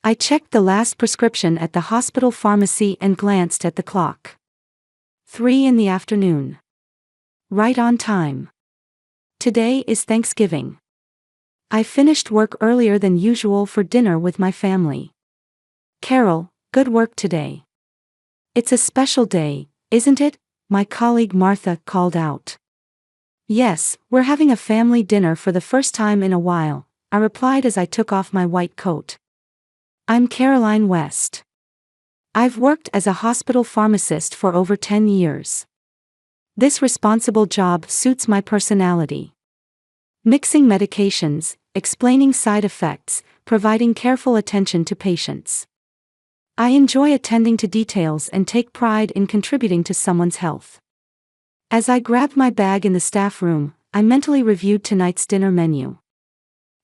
I checked the last prescription at the hospital pharmacy and glanced at the clock. 3 in the afternoon. Right on time. Today is Thanksgiving. I finished work earlier than usual for dinner with my family. Carol, good work today. It's a special day, isn't it? My colleague Martha called out. Yes, we're having a family dinner for the first time in a while, I replied as I took off my white coat. I'm Caroline West. I've worked as a hospital pharmacist for over 10 years. This responsible job suits my personality. Mixing medications, explaining side effects, providing careful attention to patients. I enjoy attending to details and take pride in contributing to someone's health. As I grabbed my bag in the staff room, I mentally reviewed tonight's dinner menu.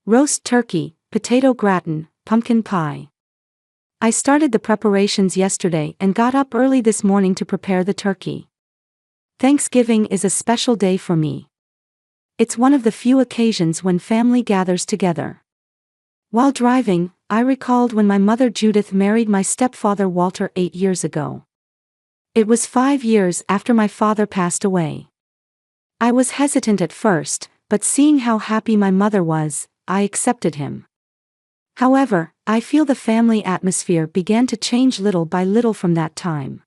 Roast turkey, potato gratin, pumpkin pie. I started the preparations yesterday and got up early this morning to prepare the turkey. Thanksgiving is a special day for me. It's one of the few occasions when family gathers together. While driving, I recalled when my mother Judith married my stepfather Walter 8 years ago. It was 5 years after my father passed away. I was hesitant at first, but seeing how happy my mother was, I accepted him. However, I feel the family atmosphere began to change little by little from that time.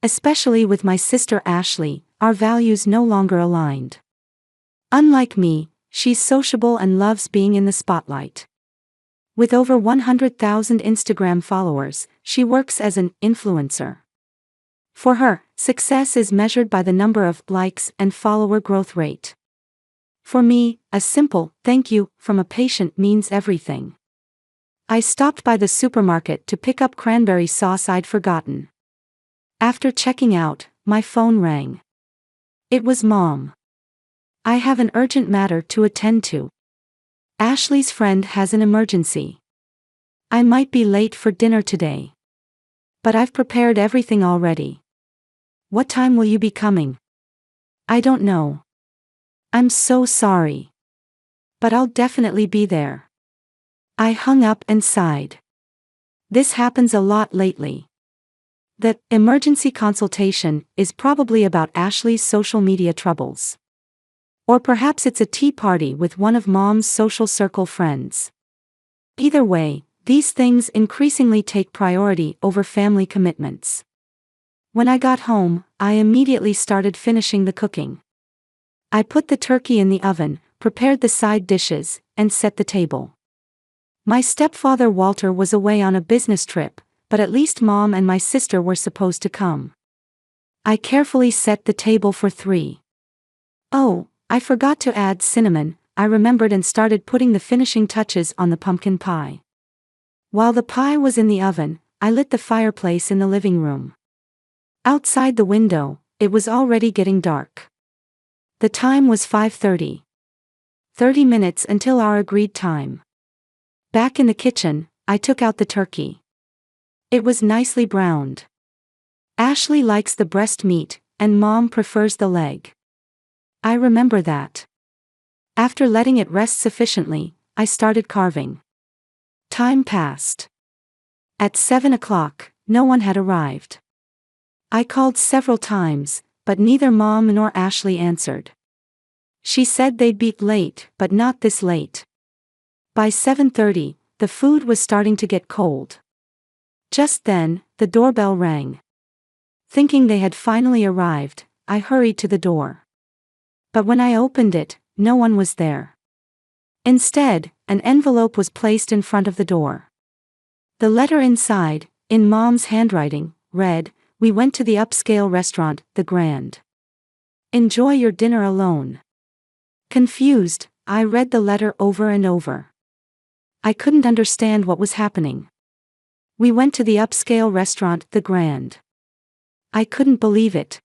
Especially with my sister Ashley, our values no longer aligned. Unlike me, she's sociable and loves being in the spotlight. With over 100,000 Instagram followers, she works as an influencer. For her, success is measured by the number of likes and follower growth rate. For me, a simple thank you from a patient means everything. I stopped by the supermarket to pick up cranberry sauce I'd forgotten. After checking out, my phone rang. It was Mom. I have an urgent matter to attend to. Ashley's friend has an emergency. I might be late for dinner today. But I've prepared everything already. What time will you be coming? I don't know. I'm so sorry. But I'll definitely be there. I hung up and sighed. This happens a lot lately. The emergency consultation is probably about Ashley's social media troubles. Or perhaps it's a tea party with one of Mom's social circle friends. Either way, these things increasingly take priority over family commitments. When I got home, I immediately started finishing the cooking. I put the turkey in the oven, prepared the side dishes, and set the table. My stepfather Walter was away on a business trip, but at least Mom and my sister were supposed to come. I carefully set the table for 3. Oh, I forgot to add cinnamon, I remembered, and started putting the finishing touches on the pumpkin pie. While the pie was in the oven, I lit the fireplace in the living room. Outside the window, it was already getting dark. The time was 5:30. 30 minutes until our agreed time. Back in the kitchen, I took out the turkey. It was nicely browned. Ashley likes the breast meat, and Mom prefers the leg. I remember that. After letting it rest sufficiently, I started carving. Time passed. At 7 o'clock, no one had arrived. I called several times, but neither Mom nor Ashley answered. She said they'd be late, but not this late. By 7:30, the food was starting to get cold. Just then, the doorbell rang. Thinking they had finally arrived, I hurried to the door. But when I opened it, no one was there. Instead, an envelope was placed in front of the door. The letter inside, in Mom's handwriting, read, "We went to the upscale restaurant, the Grand. Enjoy your dinner alone." Confused, I read the letter over and over. I couldn't understand what was happening. We went to the upscale restaurant, the Grand. I couldn't believe it.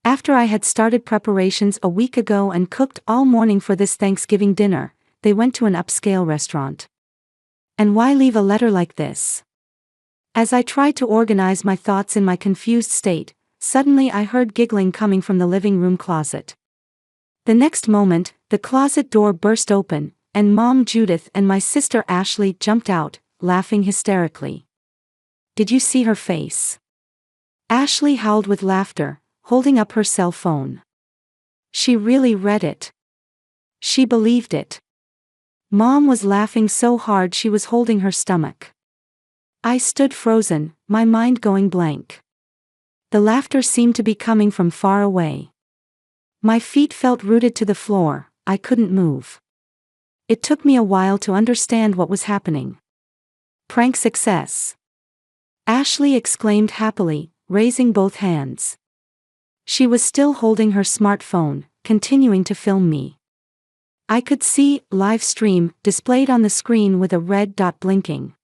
After I had started preparations a week ago and cooked all morning for this Thanksgiving dinner, they went to an upscale restaurant. And why leave a letter like this? As I tried to organize my thoughts in my confused state, suddenly I heard giggling coming from the living room closet. The next moment, the closet door burst open, and Mom Judith and my sister Ashley jumped out, laughing hysterically. "Did you see her face?" Ashley howled with laughter, holding up her cell phone. She really read it. She believed it. Mom was laughing so hard she was holding her stomach. I stood frozen, my mind going blank. The laughter seemed to be coming from far away. My feet felt rooted to the floor, I couldn't move. It took me a while to understand what was happening. "Prank success!" Ashley exclaimed happily, raising both hands. She was still holding her smartphone, continuing to film me. I could see "live stream" displayed on the screen with a red dot blinking.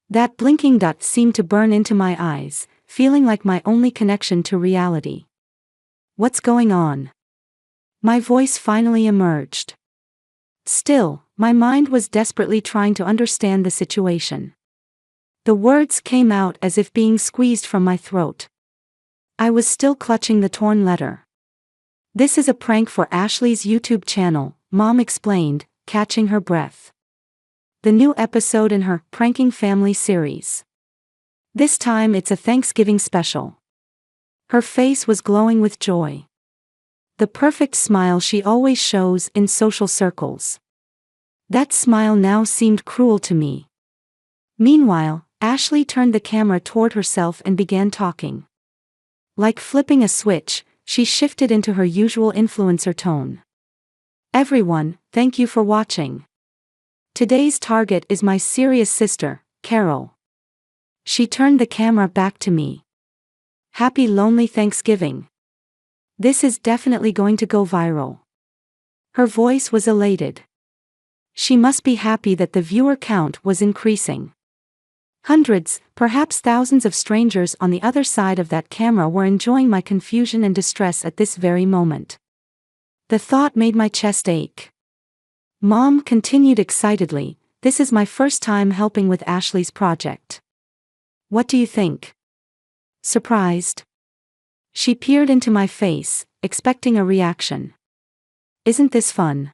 That blinking dot seemed to burn into my eyes, feeling like my only connection to reality. "What's going on?" My voice finally emerged. Still, my mind was desperately trying to understand the situation. The words came out as if being squeezed from my throat. I was still clutching the torn letter. "This is a prank for Ashley's YouTube channel," Mom explained, catching her breath. "The new episode in her Pranking Family series. This time it's a Thanksgiving special." Her face was glowing with joy. The perfect smile she always shows in social circles. That smile now seemed cruel to me. Meanwhile, Ashley turned the camera toward herself and began talking. Like flipping a switch, she shifted into her usual influencer tone. "Everyone, thank you for watching. Today's target is my serious sister, Carol." She turned the camera back to me. "Happy lonely Thanksgiving. This is definitely going to go viral." Her voice was elated. She must be happy that the viewer count was increasing. Hundreds, perhaps thousands of strangers on the other side of that camera were enjoying my confusion and distress at this very moment. The thought made my chest ache. Mom continued excitedly, "This is my first time helping with Ashley's project. What do you think?" Surprised. She peered into my face, expecting a reaction. "Isn't this fun?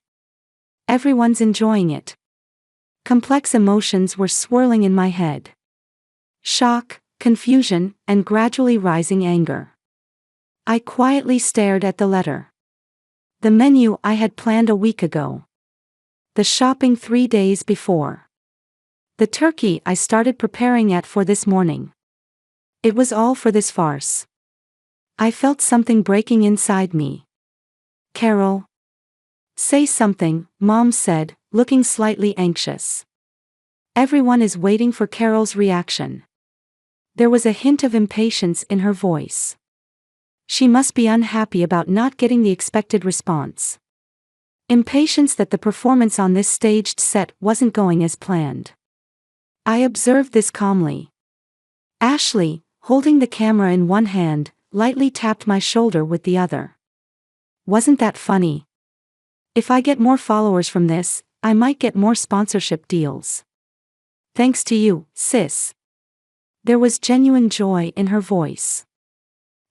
Everyone's enjoying it." Complex emotions were swirling in my head. Shock, confusion, and gradually rising anger. I quietly stared at the letter. The menu I had planned a week ago. The shopping 3 days before. The turkey I started preparing for this morning. It was all for this farce. I felt something breaking inside me. "Carol." "Say something," Mom said, looking slightly anxious. Everyone is waiting for Carol's reaction. There was a hint of impatience in her voice. She must be unhappy about not getting the expected response. Impatience that the performance on this staged set wasn't going as planned. I observed this calmly. Ashley, holding the camera in one hand, lightly tapped my shoulder with the other. "Wasn't that funny? If I get more followers from this, I might get more sponsorship deals." "Thanks to you, sis." There was genuine joy in her voice.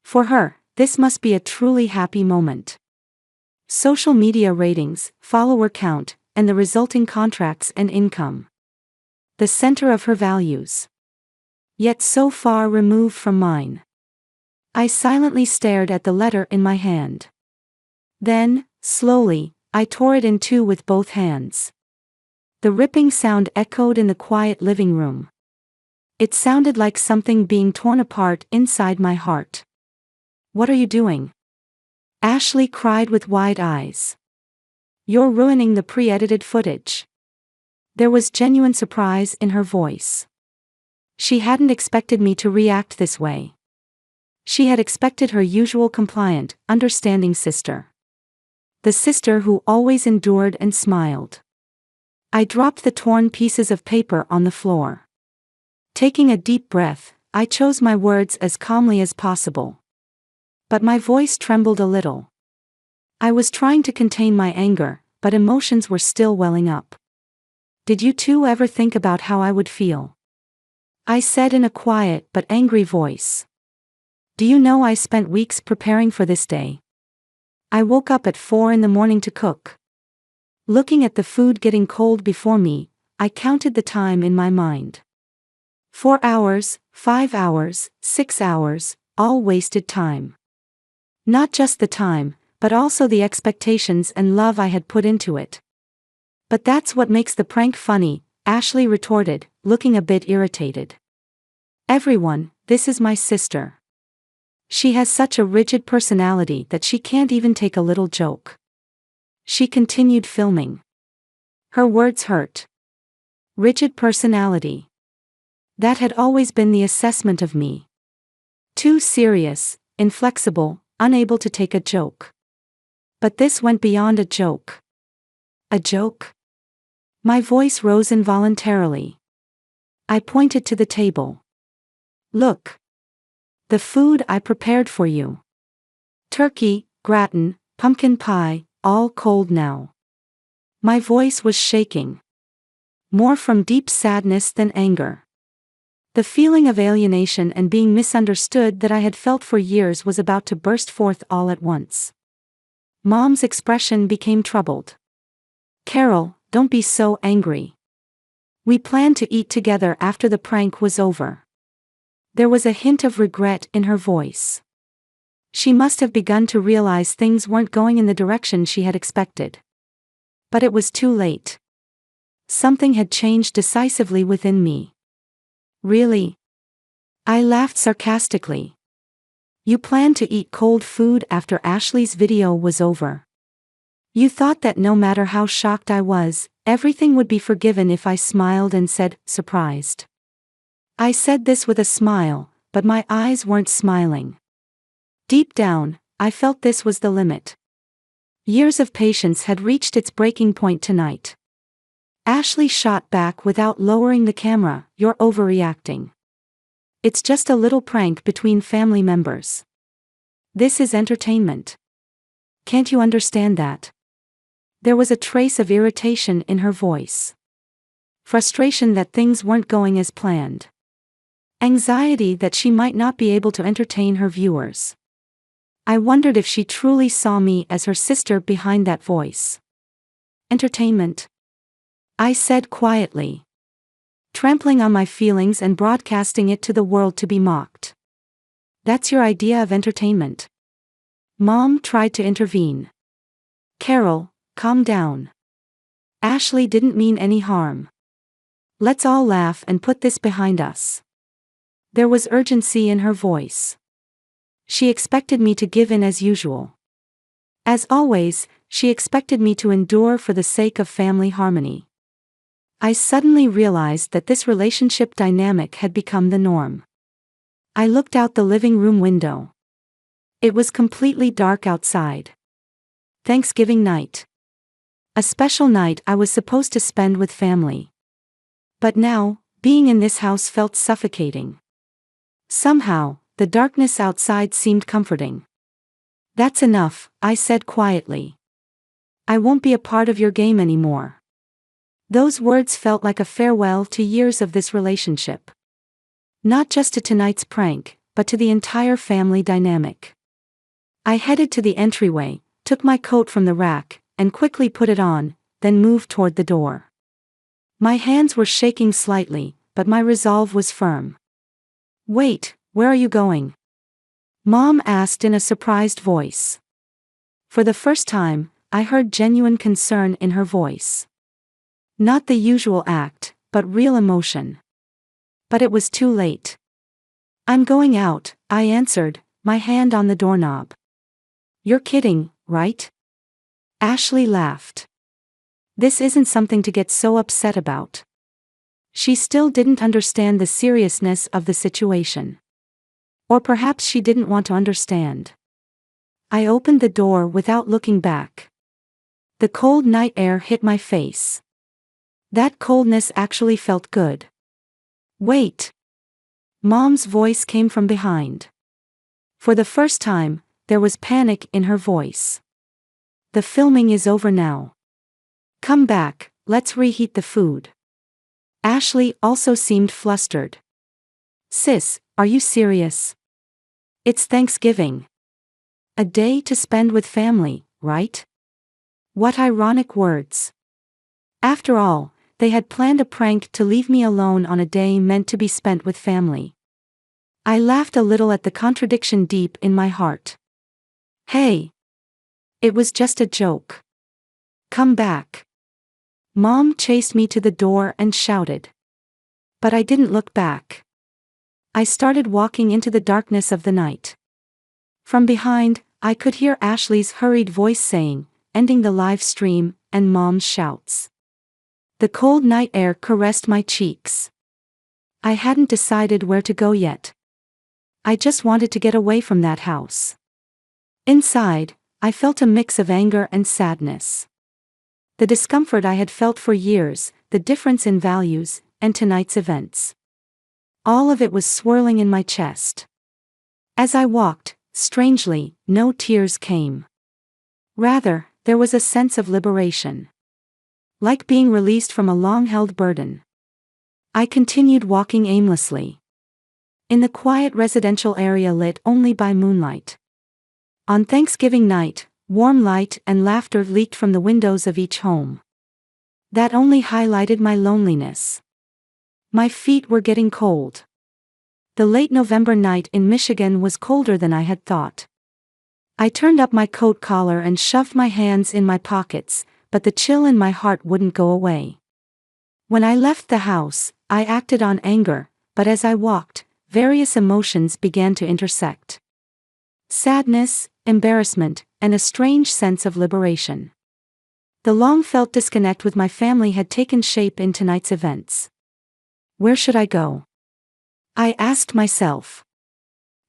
For her, this must be a truly happy moment. Social media ratings, follower count, and the resulting contracts and income. The center of her values. Yet so far removed from mine. I silently stared at the letter in my hand. Then, slowly, I tore it in two with both hands. The ripping sound echoed in the quiet living room. It sounded like something being torn apart inside my heart. "What are you doing?" Ashley cried with wide eyes. "You're ruining the pre-edited footage." There was genuine surprise in her voice. She hadn't expected me to react this way. She had expected her usual compliant, understanding sister. The sister who always endured and smiled. I dropped the torn pieces of paper on the floor. Taking a deep breath, I chose my words as calmly as possible. But my voice trembled a little. I was trying to contain my anger, but emotions were still welling up. "Did you two ever think about how I would feel?" I said in a quiet but angry voice. "Do you know I spent weeks preparing for this day? I woke up at 4 in the morning to cook. Looking at the food getting cold before me, I counted the time in my mind. 4 hours, 5 hours, 6 hours, all wasted time. Not just the time, but also the expectations and love I had put into it. But that's what makes the prank funny, Ashley retorted, looking a bit irritated. Everyone, this is my sister. She has such a rigid personality that she can't even take a little joke. She continued filming. Her words hurt. Rigid personality. That had always been the assessment of me. Too serious, inflexible, unable to take a joke. But this went beyond a joke. A joke? My voice rose involuntarily. I pointed to the table. Look. The food I prepared for you. Turkey, gratin, pumpkin pie, all cold now. My voice was shaking. More from deep sadness than anger. The feeling of alienation and being misunderstood that I had felt for years was about to burst forth all at once. Mom's expression became troubled. Carol, don't be so angry. We planned to eat together after the prank was over. There was a hint of regret in her voice. She must have begun to realize things weren't going in the direction she had expected. But it was too late. Something had changed decisively within me. Really? I laughed sarcastically. You planned to eat cold food after Ashley's video was over. You thought that no matter how shocked I was, everything would be forgiven if I smiled and said, surprised. I said this with a smile, but my eyes weren't smiling. Deep down, I felt this was the limit. Years of patience had reached its breaking point tonight. Ashley shot back without lowering the camera, you're overreacting. It's just a little prank between family members. This is entertainment. Can't you understand that? There was a trace of irritation in her voice. Frustration that things weren't going as planned. Anxiety that she might not be able to entertain her viewers. I wondered if she truly saw me as her sister behind that voice. Entertainment? I said quietly. Trampling on my feelings and broadcasting it to the world to be mocked. That's your idea of entertainment? Mom tried to intervene. Carol, calm down. Ashley didn't mean any harm. Let's all laugh and put this behind us. There was urgency in her voice. She expected me to give in as usual. As always, she expected me to endure for the sake of family harmony. I suddenly realized that this relationship dynamic had become the norm. I looked out the living room window. It was completely dark outside. Thanksgiving night. A special night I was supposed to spend with family. But now, being in this house felt suffocating. Somehow, the darkness outside seemed comforting. That's enough, I said quietly. I won't be a part of your game anymore. Those words felt like a farewell to years of this relationship. Not just to tonight's prank, but to the entire family dynamic. I headed to the entryway, took my coat from the rack, and quickly put it on, then moved toward the door. My hands were shaking slightly, but my resolve was firm. Wait, where are you going? Mom asked in a surprised voice. For the first time, I heard genuine concern in her voice. Not the usual act, but real emotion. But it was too late. I'm going out, I answered, my hand on the doorknob. You're kidding, right? Ashley laughed. This isn't something to get so upset about. She still didn't understand the seriousness of the situation. Or perhaps she didn't want to understand. I opened the door without looking back. The cold night air hit my face. That coldness actually felt good. Wait. Mom's voice came from behind. For the first time, there was panic in her voice. The filming is over now. Come back, let's reheat the food. Ashley also seemed flustered. Sis, are you serious? It's Thanksgiving. A day to spend with family, right? What ironic words. After all, they had planned a prank to leave me alone on a day meant to be spent with family. I laughed a little at the contradiction deep in my heart. Hey! It was just a joke. Come back. Mom chased me to the door and shouted. But I didn't look back. I started walking into the darkness of the night. From behind, I could hear Ashley's hurried voice saying, ending the live stream, and Mom's shouts. The cold night air caressed my cheeks. I hadn't decided where to go yet. I just wanted to get away from that house. Inside, I felt a mix of anger and sadness. The discomfort I had felt for years, the difference in values, and tonight's events. All of it was swirling in my chest. As I walked, strangely, no tears came. Rather, there was a sense of liberation. Like being released from a long-held burden. I continued walking aimlessly. In the quiet residential area lit only by moonlight. On Thanksgiving night, warm light and laughter leaked from the windows of each home. That only highlighted my loneliness. My feet were getting cold. The late November night in Michigan was colder than I had thought. I turned up my coat collar and shoved my hands in my pockets, but the chill in my heart wouldn't go away. When I left the house, I acted on anger, but as I walked, various emotions began to intersect. Sadness, embarrassment, and a strange sense of liberation. The long-felt disconnect with my family had taken shape in tonight's events. Where should I go? I asked myself.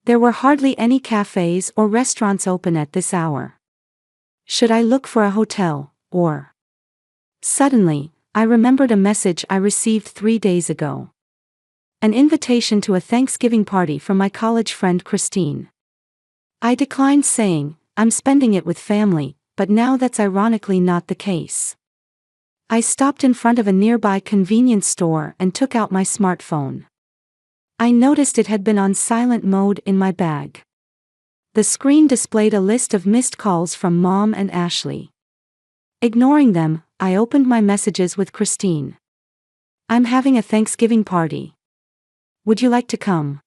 There were hardly any cafes or restaurants open at this hour. Should I look for a hotel, or... Suddenly, I remembered a message I received 3 days ago. An invitation to a Thanksgiving party from my college friend Christine. I declined saying, I'm spending it with family, but now that's ironically not the case. I stopped in front of a nearby convenience store and took out my smartphone. I noticed it had been on silent mode in my bag. The screen displayed a list of missed calls from Mom and Ashley. Ignoring them, I opened my messages with Christine. I'm having a Thanksgiving party. Would you like to come?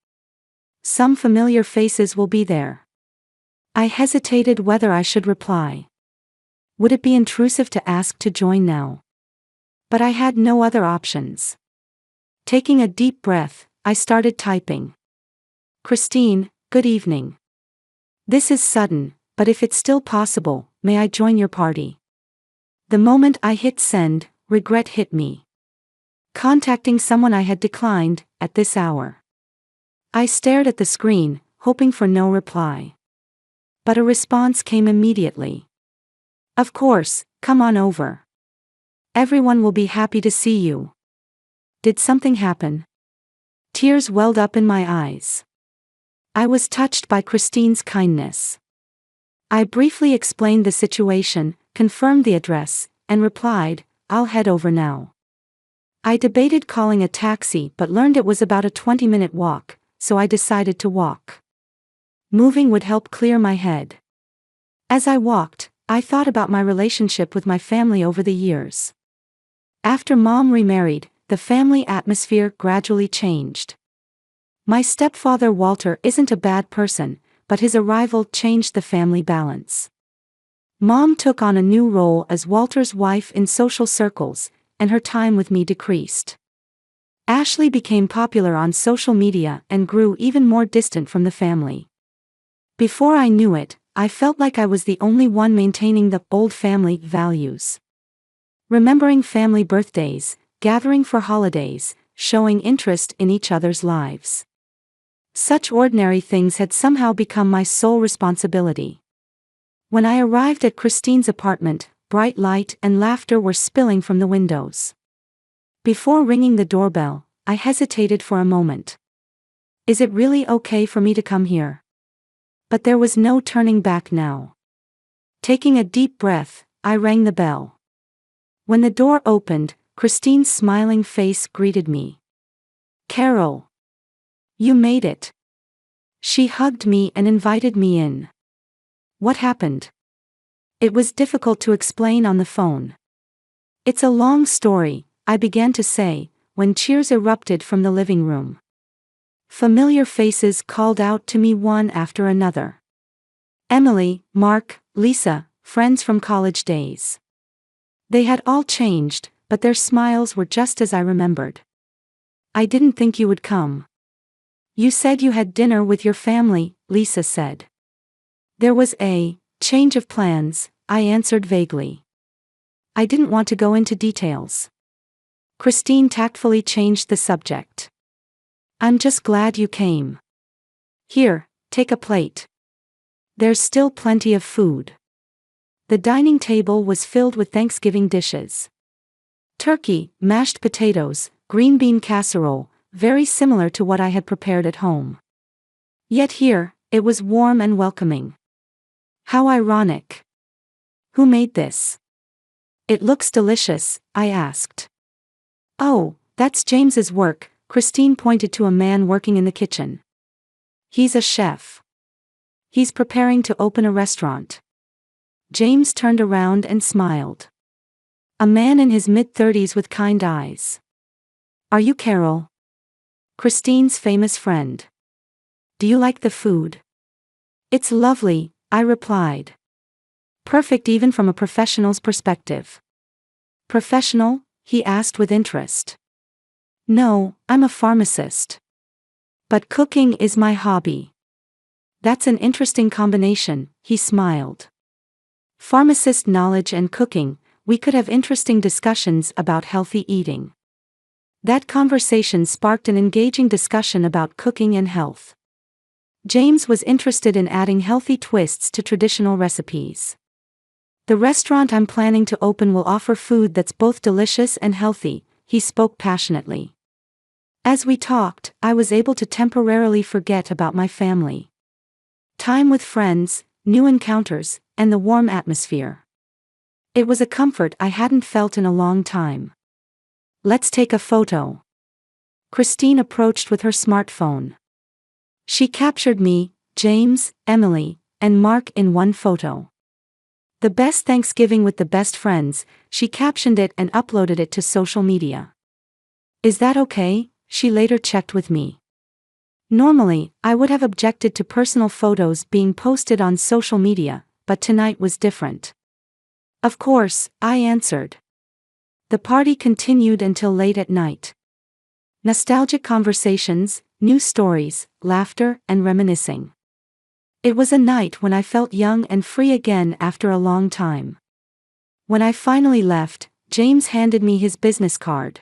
Some familiar faces will be there. I hesitated whether I should reply. Would it be intrusive to ask to join now? But I had no other options. Taking a deep breath, I started typing. Christine, good evening. This is sudden, but if it's still possible, may I join your party? The moment I hit send, regret hit me. Contacting someone I had declined, at this hour. I stared at the screen, hoping for no reply. But a response came immediately. Of course, come on over. Everyone will be happy to see you. Did something happen? Tears welled up in my eyes. I was touched by Christine's kindness. I briefly explained the situation, confirmed the address, and replied, I'll head over now. I debated calling a taxi but learned it was about a 20-minute walk, so I decided to walk. Moving would help clear my head. As I walked, I thought about my relationship with my family over the years. After Mom remarried, the family atmosphere gradually changed. My stepfather Walter isn't a bad person, but his arrival changed the family balance. Mom took on a new role as Walter's wife in social circles, and her time with me decreased. Ashley became popular on social media and grew even more distant from the family. Before I knew it, I felt like I was the only one maintaining the old family values. Remembering family birthdays, gathering for holidays, showing interest in each other's lives. Such ordinary things had somehow become my sole responsibility. When I arrived at Christine's apartment, bright light and laughter were spilling from the windows. Before ringing the doorbell, I hesitated for a moment. Is it really okay for me to come here? But there was no turning back now. Taking a deep breath, I rang the bell. When the door opened, Christine's smiling face greeted me. Carol! You made it. She hugged me and invited me in. What happened? It was difficult to explain on the phone. It's a long story, I began to say, when cheers erupted from the living room. Familiar faces called out to me one after another. Emily, Mark, Lisa, friends from college days. They had all changed, but their smiles were just as I remembered. I didn't think you would come. You said you had dinner with your family, Lisa said. There was a change of plans, I answered vaguely. I didn't want to go into details. Christine tactfully changed the subject. I'm just glad you came. Here, take a plate. There's still plenty of food. The dining table was filled with Thanksgiving dishes. Turkey, mashed potatoes, green bean casserole, very similar to what I had prepared at home. Yet here, it was warm and welcoming. How ironic. Who made this? It looks delicious, I asked. Oh, that's James's work, Christine pointed to a man working in the kitchen. He's a chef. He's preparing to open a restaurant. James turned around and smiled. A man in his mid-30s with kind eyes. Are you Carol? Christine's famous friend. Do you like the food? It's lovely, I replied. Perfect even from a professional's perspective. Professional? He asked with interest. No, I'm a pharmacist. But cooking is my hobby. That's an interesting combination, he smiled. Pharmacist knowledge and cooking, we could have interesting discussions about healthy eating. That conversation sparked an engaging discussion about cooking and health. James was interested in adding healthy twists to traditional recipes. The restaurant I'm planning to open will offer food that's both delicious and healthy, he spoke passionately. As we talked, I was able to temporarily forget about my family. Time with friends, new encounters, and the warm atmosphere. It was a comfort I hadn't felt in a long time. Let's take a photo. Christine approached with her smartphone. She captured me, James, Emily, and Mark in one photo. The best Thanksgiving with the best friends, she captioned it and uploaded it to social media. Is that okay? She later checked with me. Normally, I would have objected to personal photos being posted on social media, but tonight was different. Of course, I answered. The party continued until late at night. Nostalgic conversations, new stories, laughter, and reminiscing. It was a night when I felt young and free again after a long time. When I finally left, James handed me his business card.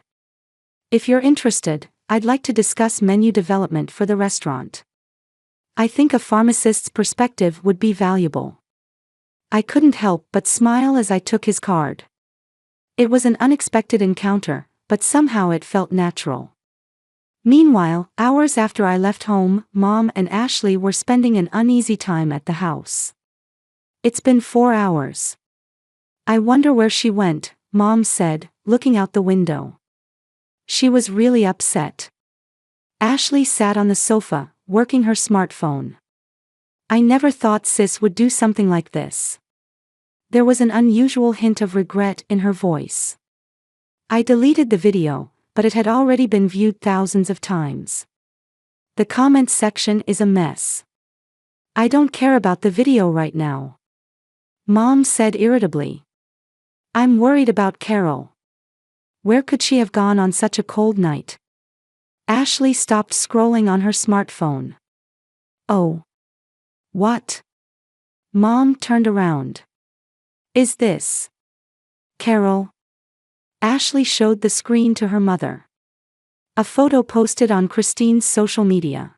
If you're interested, I'd like to discuss menu development for the restaurant. I think a pharmacist's perspective would be valuable. I couldn't help but smile as I took his card. It was an unexpected encounter, but somehow it felt natural. Meanwhile, hours after I left home, Mom and Ashley were spending an uneasy time at the house. It's been 4 hours. I wonder where she went, Mom said, looking out the window. She was really upset. Ashley sat on the sofa, working her smartphone. I never thought Sis would do something like this. There was an unusual hint of regret in her voice. I deleted the video, but it had already been viewed thousands of times. The comments section is a mess. I don't care about the video right now. Mom said irritably. I'm worried about Carol. Where could she have gone on such a cold night? Ashley stopped scrolling on her smartphone. Oh. What? Mom turned around. Is this Carol? Ashley showed the screen to her mother. A photo posted on Christine's social media.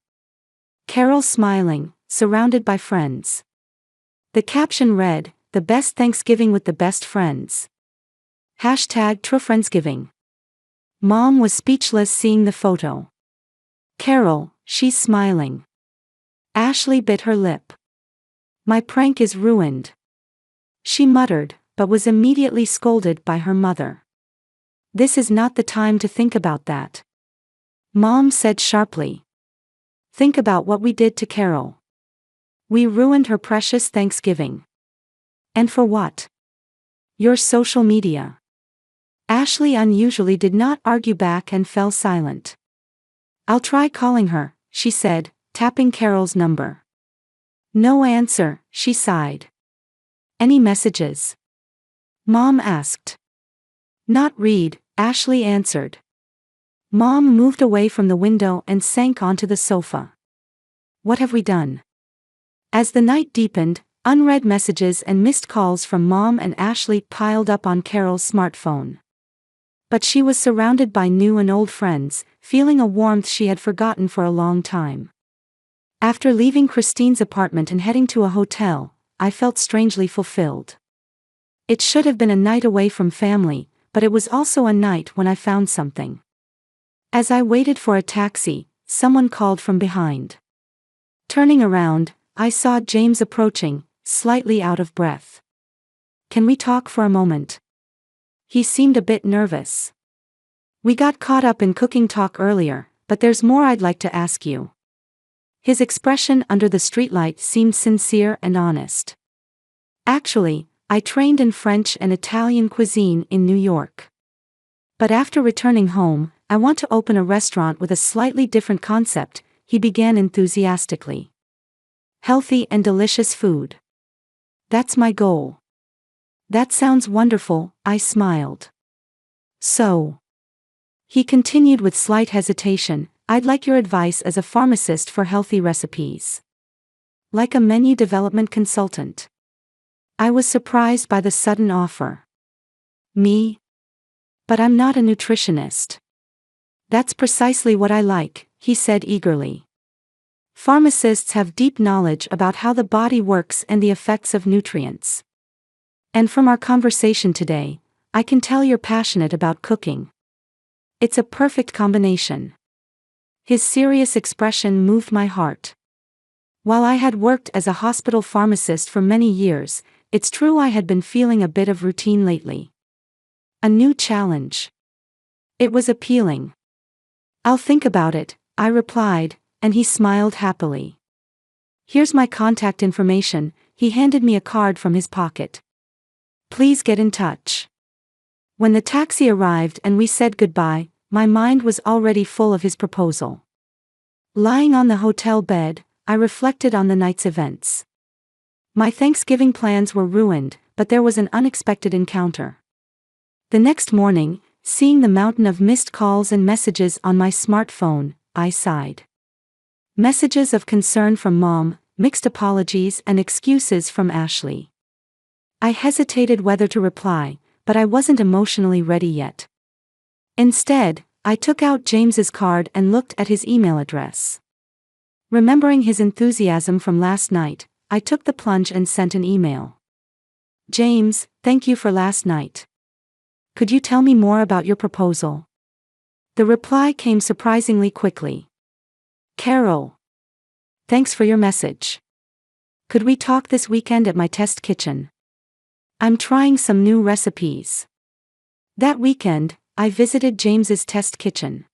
Carol smiling, surrounded by friends. The caption read, "The best Thanksgiving with the best friends." #TrueFriendsgiving. Mom was speechless seeing the photo. Carol, she's smiling. Ashley bit her lip. My prank is ruined. She muttered, but was immediately scolded by her mother. This is not the time to think about that. Mom said sharply. Think about what we did to Carol. We ruined her precious Thanksgiving. And for what? Your social media. Ashley unusually did not argue back and fell silent. "I'll try calling her," she said, tapping Carol's number. "No answer," she sighed. "Any messages?" Mom asked. "Not read," Ashley answered. Mom moved away from the window and sank onto the sofa. "What have we done?" As the night deepened, unread messages and missed calls from Mom and Ashley piled up on Carol's smartphone. But she was surrounded by new and old friends, feeling a warmth she had forgotten for a long time. After leaving Christine's apartment and heading to a hotel, I felt strangely fulfilled. It should have been a night away from family, but it was also a night when I found something. As I waited for a taxi, someone called from behind. Turning around, I saw James approaching, slightly out of breath. "Can we talk for a moment?" He seemed a bit nervous. "We got caught up in cooking talk earlier, but there's more I'd like to ask you." His expression under the streetlight seemed sincere and honest. "Actually, I trained in French and Italian cuisine in New York. But after returning home, I want to open a restaurant with a slightly different concept," he began enthusiastically. "Healthy and delicious food. That's my goal." "That sounds wonderful," I smiled. "So," he continued with slight hesitation, "I'd like your advice as a pharmacist for healthy recipes. Like a menu development consultant." I was surprised by the sudden offer. "Me? But I'm not a nutritionist." "That's precisely what I like," he said eagerly. "Pharmacists have deep knowledge about how the body works and the effects of nutrients. And from our conversation today, I can tell you're passionate about cooking. It's a perfect combination." His serious expression moved my heart. While I had worked as a hospital pharmacist for many years, it's true I had been feeling a bit of routine lately. A new challenge. It was appealing. "I'll think about it," I replied, and he smiled happily. "Here's my contact information," he handed me a card from his pocket. "Please get in touch." When the taxi arrived and we said goodbye, my mind was already full of his proposal. Lying on the hotel bed, I reflected on the night's events. My Thanksgiving plans were ruined, but there was an unexpected encounter. The next morning, seeing the mountain of missed calls and messages on my smartphone, I sighed. Messages of concern from Mom, mixed apologies and excuses from Ashley. I hesitated whether to reply, but I wasn't emotionally ready yet. Instead, I took out James's card and looked at his email address. Remembering his enthusiasm from last night, I took the plunge and sent an email. "James, thank you for last night. Could you tell me more about your proposal?" The reply came surprisingly quickly. "Carol. Thanks for your message. Could we talk this weekend at my test kitchen? I'm trying some new recipes." That weekend, I visited James's test kitchen.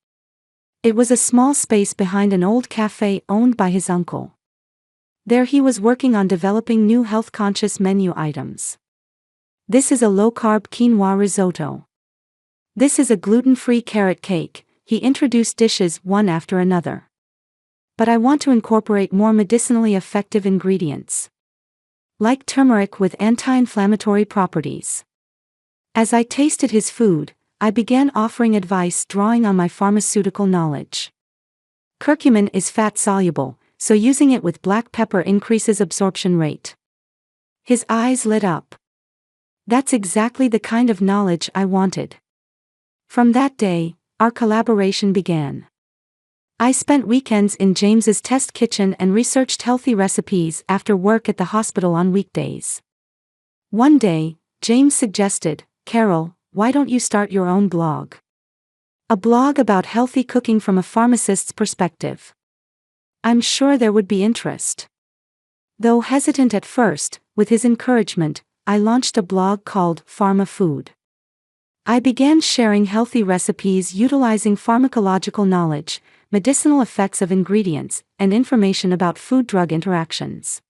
It was a small space behind an old cafe owned by his uncle. There he was working on developing new health-conscious menu items. "This is a low-carb quinoa risotto. This is a gluten-free carrot cake," he introduced dishes one after another. "But I want to incorporate more medicinally effective ingredients. Like turmeric with anti-inflammatory properties." As I tasted his food, I began offering advice drawing on my pharmaceutical knowledge. "Curcumin is fat-soluble, so using it with black pepper increases absorption rate." His eyes lit up. That's exactly the kind of knowledge I wanted. From that day, our collaboration began. I spent weekends in James's test kitchen and researched healthy recipes after work at the hospital on weekdays. One day, James suggested, "Carol, why don't you start your own blog? A blog about healthy cooking from a pharmacist's perspective. I'm sure there would be interest." Though hesitant at first, with his encouragement, I launched a blog called Pharma Food. I began sharing healthy recipes utilizing pharmacological knowledge, medicinal effects of ingredients, and information about food-drug interactions.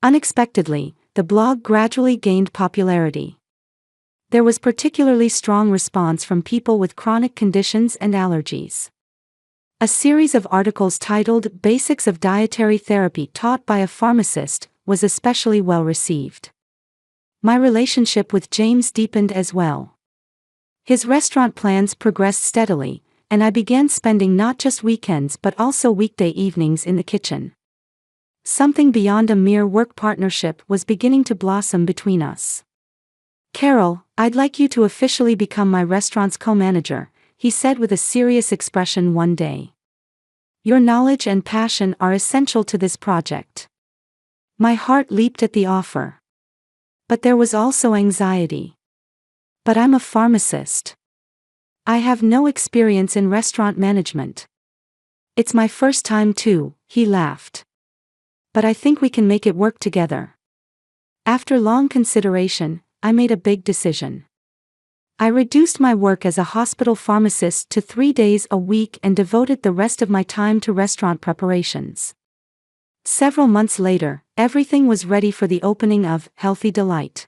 Unexpectedly, the blog gradually gained popularity. There was particularly strong response from people with chronic conditions and allergies. A series of articles titled Basics of Dietary Therapy Taught by a Pharmacist was especially well received. My relationship with James deepened as well. His restaurant plans progressed steadily, and I began spending not just weekends but also weekday evenings in the kitchen. Something beyond a mere work partnership was beginning to blossom between us. "Carol, I'd like you to officially become my restaurant's co-manager," he said with a serious expression one day. "Your knowledge and passion are essential to this project." My heart leaped at the offer. But there was also anxiety. "But I'm a pharmacist. I have no experience in restaurant management." "It's my first time too," he laughed. "But I think we can make it work together." After long consideration, I made a big decision. I reduced my work as a hospital pharmacist to 3 days a week and devoted the rest of my time to restaurant preparations. Several months later, everything was ready for the opening of Healthy Delight.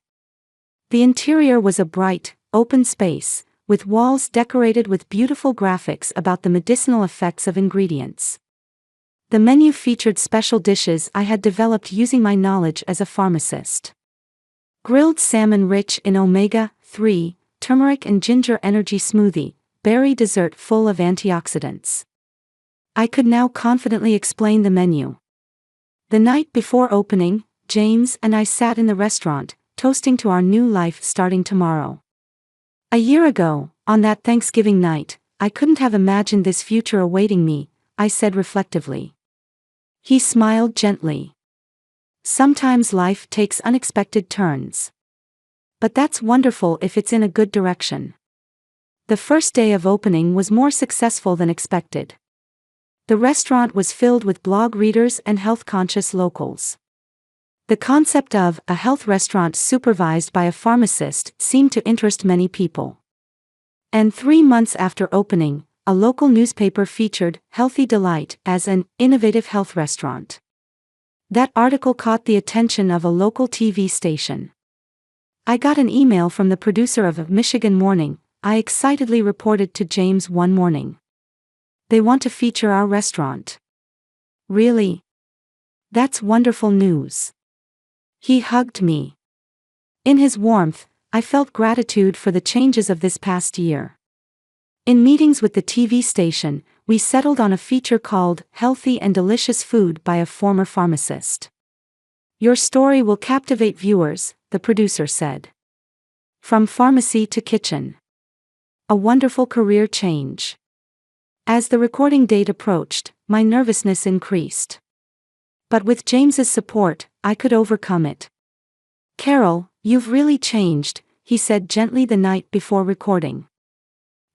The interior was a bright, open space, with walls decorated with beautiful graphics about the medicinal effects of ingredients. The menu featured special dishes I had developed using my knowledge as a pharmacist. Grilled salmon rich in omega-3, turmeric and ginger energy smoothie, berry dessert full of antioxidants. I could now confidently explain the menu. The night before opening, James and I sat in the restaurant, toasting to our new life starting tomorrow. A year ago, on that Thanksgiving night, I couldn't have imagined this future awaiting me, I said reflectively. He smiled gently. "Sometimes life takes unexpected turns. But that's wonderful if it's in a good direction." The first day of opening was more successful than expected. The restaurant was filled with blog readers and health-conscious locals. The concept of a health restaurant supervised by a pharmacist seemed to interest many people. And 3 months after opening, a local newspaper featured Healthy Delight as an innovative health restaurant. That article caught the attention of a local TV station. I got an email from the producer of Michigan Morning, I excitedly reported to James one morning. "They want to feature our restaurant." "Really? That's wonderful news." He hugged me. In his warmth, I felt gratitude for the changes of this past year. In meetings with the TV station, we settled on a feature called Healthy and Delicious Food by a Former Pharmacist. "Your story will captivate viewers," the producer said. "From pharmacy to kitchen. A wonderful career change." As the recording date approached, my nervousness increased. But with James's support, I could overcome it. "Carol, you've really changed," he said gently the night before recording.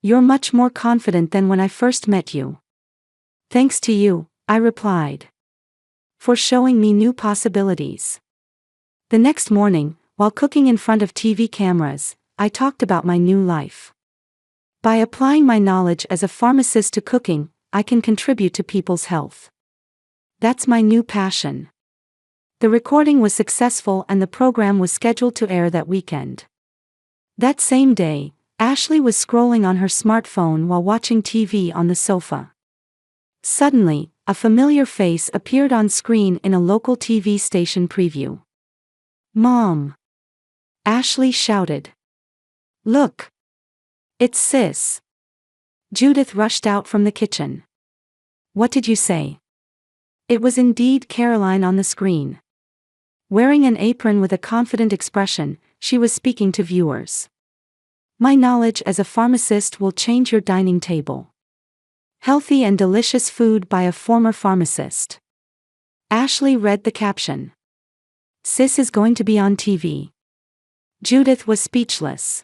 "You're much more confident than when I first met you." "Thanks to you," I replied. "For showing me new possibilities." The next morning, while cooking in front of TV cameras, I talked about my new life. By applying my knowledge as a pharmacist to cooking, I can contribute to people's health. That's my new passion. The recording was successful and the program was scheduled to air that weekend. That same day, Ashley was scrolling on her smartphone while watching TV on the sofa. Suddenly, a familiar face appeared on screen in a local TV station preview. "Mom!" Ashley shouted. "Look! It's Sis." Judith rushed out from the kitchen. "What did you say?" It was indeed Caroline on the screen. Wearing an apron with a confident expression, she was speaking to viewers. "My knowledge as a pharmacist will change your dining table. Healthy and delicious food by a former pharmacist." Ashley read the caption. "Sis is going to be on TV." Judith was speechless.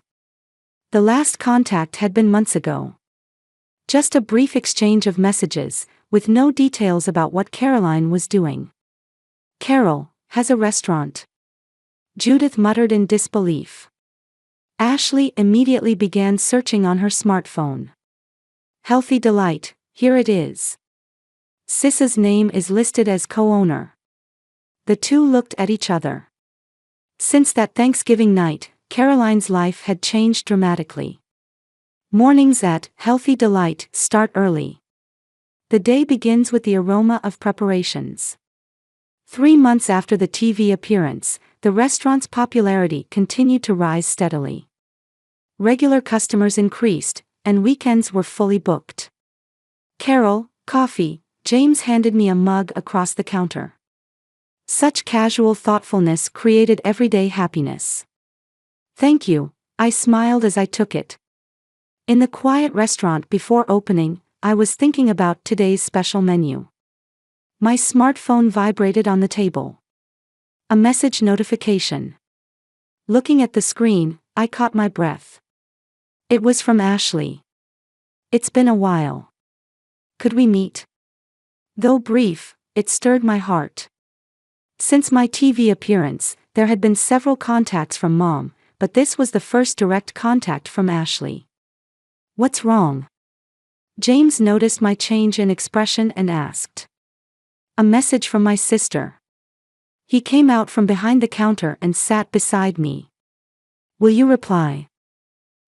The last contact had been months ago. Just a brief exchange of messages, with no details about what Caroline was doing. "Carol has a restaurant," Judith muttered in disbelief. Ashley immediately began searching on her smartphone. "Healthy Delight, here it is. Sis's name is listed as co-owner." The two looked at each other. Since that Thanksgiving night, Caroline's life had changed dramatically. Mornings at Healthy Delight start early. The day begins with the aroma of preparations. 3 months after the TV appearance, the restaurant's popularity continued to rise steadily. Regular customers increased, and weekends were fully booked. "Carol, coffee," James handed me a mug across the counter. Such casual thoughtfulness created everyday happiness. "Thank you," I smiled as I took it. In the quiet restaurant before opening, I was thinking about today's special menu. My smartphone vibrated on the table. A message notification. Looking at the screen, I caught my breath. It was from Ashley. "It's been a while. Could we meet?" Though brief, it stirred my heart. Since my TV appearance, there had been several contacts from Mom, but this was the first direct contact from Ashley. "What's wrong?" James noticed my change in expression and asked. "A message from my sister." He came out from behind the counter and sat beside me. "Will you reply?"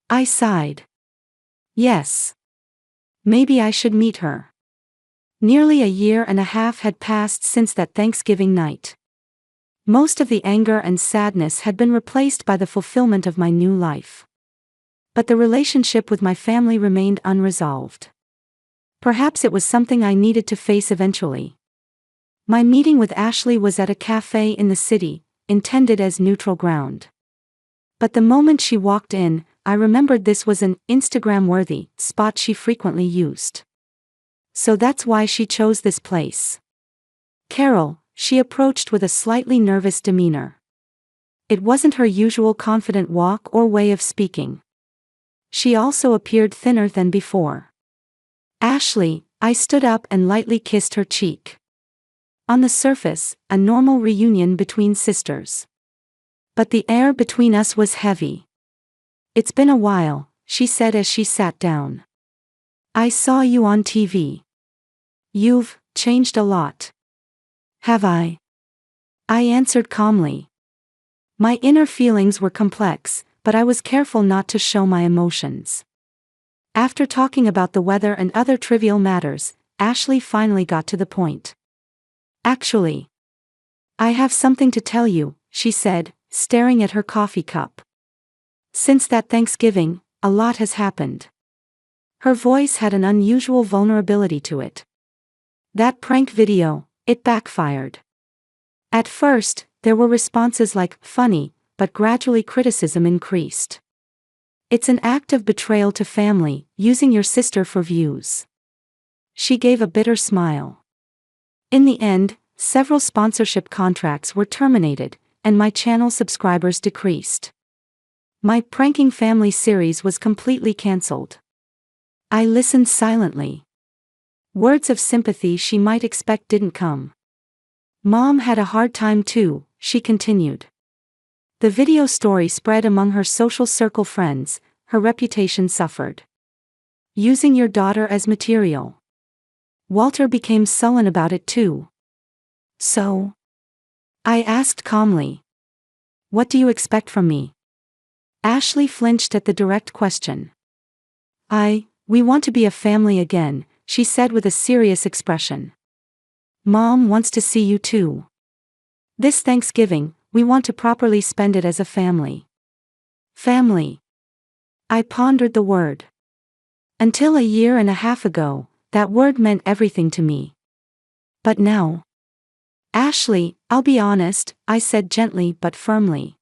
I sighed. "Yes. Maybe I should meet her." Nearly a year and a half had passed since that Thanksgiving night. Most of the anger and sadness had been replaced by the fulfillment of my new life. But the relationship with my family remained unresolved. Perhaps it was something I needed to face eventually. My meeting with Ashley was at a cafe in the city, intended as neutral ground. But the moment she walked in, I remembered this was an Instagram-worthy spot she frequently used. So that's why she chose this place. "Carol," she approached with a slightly nervous demeanor. It wasn't her usual confident walk or way of speaking. She also appeared thinner than before. "Ashley," I stood up and lightly kissed her cheek. On the surface, a normal reunion between sisters. But the air between us was heavy. "It's been a while," she said as she sat down. "I saw you on TV. You've changed a lot." "Have I?" I answered calmly. My inner feelings were complex, but I was careful not to show my emotions. After talking about the weather and other trivial matters, Ashley finally got to the point. "Actually, I have something to tell you," she said, staring at her coffee cup. "Since that Thanksgiving, a lot has happened." Her voice had an unusual vulnerability to it. "That prank video, it backfired." At first, there were responses like, "Funny," but gradually criticism increased. "It's an act of betrayal to family, using your sister for views." She gave a bitter smile. In the end, several sponsorship contracts were terminated, and my channel subscribers decreased. My Pranking Family series was completely cancelled. I listened silently. Words of sympathy she might expect didn't come. "Mom had a hard time too," she continued. The video story spread among her social circle friends, her reputation suffered. "Using your daughter as material." Walter became sullen about it too. "So?" I asked calmly. "What do you expect from me?" Ashley flinched at the direct question. We want to be a family again," she said with a serious expression. "Mom wants to see you too. This Thanksgiving, we want to properly spend it as a family." Family. I pondered the word. Until a year and a half ago, that word meant everything to me. But now? "Ashley, I'll be honest," I said gently but firmly.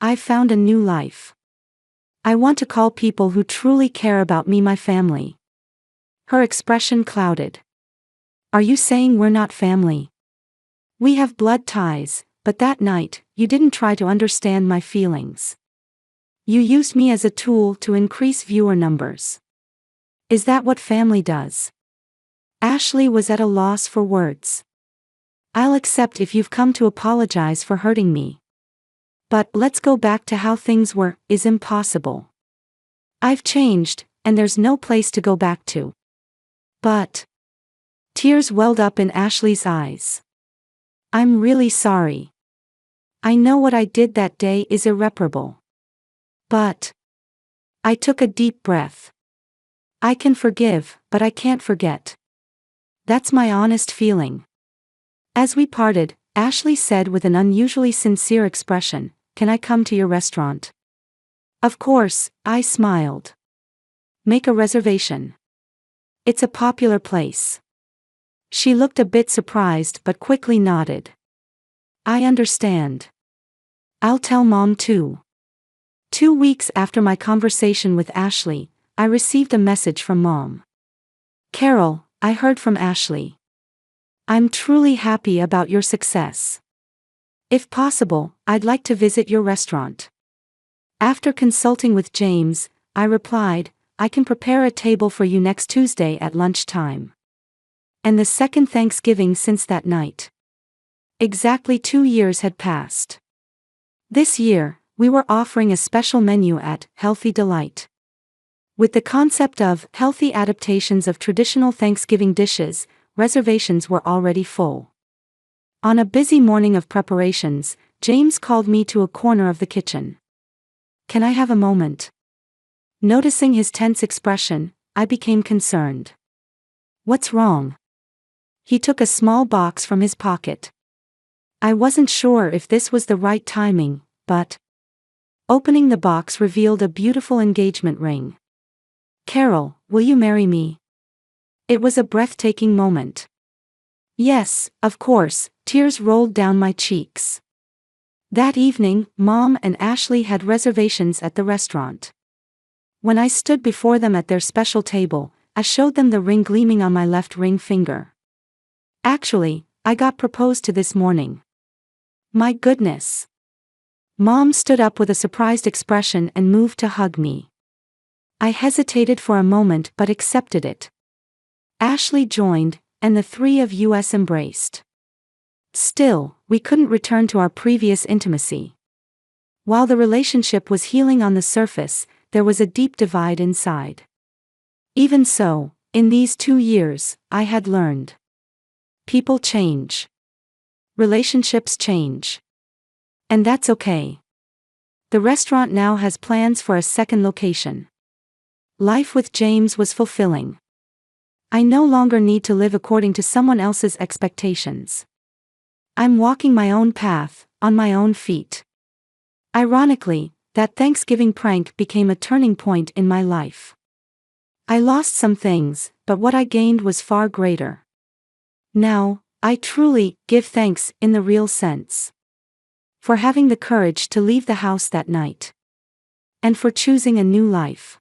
"I've found a new life. I want to call people who truly care about me my family." Her expression clouded. "Are you saying we're not family?" "We have blood ties, but that night, you didn't try to understand my feelings. You used me as a tool to increase viewer numbers. Is that what family does?" Ashley was at a loss for words. "I'll accept if you've come to apologize for hurting me. But let's go back to how things were, is impossible. I've changed, and there's no place to go back to." "But..." Tears welled up in Ashley's eyes. "I'm really sorry. I know what I did that day is irreparable. But I took a deep breath. I can forgive, but I can't forget. That's my honest feeling. As we parted, Ashley said with an unusually sincere expression, "Can I come to your restaurant?" Of course, I smiled. "Make a reservation. It's a popular place." She looked a bit surprised but quickly nodded. "I understand. I'll tell Mom too." 2 weeks after my conversation with Ashley, I received a message from Mom. "Carol, I heard from Ashley. I'm truly happy about your success. If possible, I'd like to visit your restaurant." After consulting with James, I replied, "I can prepare a table for you next Tuesday at lunchtime." And the second Thanksgiving since that night. Exactly 2 years had passed. This year, we were offering a special menu at Healthy Delight. With the concept of healthy adaptations of traditional Thanksgiving dishes, reservations were already full. On a busy morning of preparations, James called me to a corner of the kitchen. "Can I have a moment?" Noticing his tense expression, I became concerned. "What's wrong?" He took a small box from his pocket. I wasn't sure if this was the right timing, but opening the box revealed a beautiful engagement ring. "Carol, will you marry me?" It was a breathtaking moment. Yes, of course, tears rolled down my cheeks. That evening, Mom and Ashley had reservations at the restaurant. When I stood before them at their special table, I showed them the ring gleaming on my left ring finger. "Actually, I got proposed to this morning." My goodness. Mom stood up with a surprised expression and moved to hug me. I hesitated for a moment but accepted it. Ashley joined, and the three of us embraced. Still, we couldn't return to our previous intimacy. While the relationship was healing on the surface, there was a deep divide inside. Even so, in these 2 years, I had learned. People change. Relationships change. And that's okay. The restaurant now has plans for a second location. Life with James was fulfilling. I no longer need to live according to someone else's expectations. I'm walking my own path, on my own feet. Ironically, that Thanksgiving prank became a turning point in my life. I lost some things, but what I gained was far greater. Now, I truly give thanks in the real sense. For having the courage to leave the house that night. And for choosing a new life.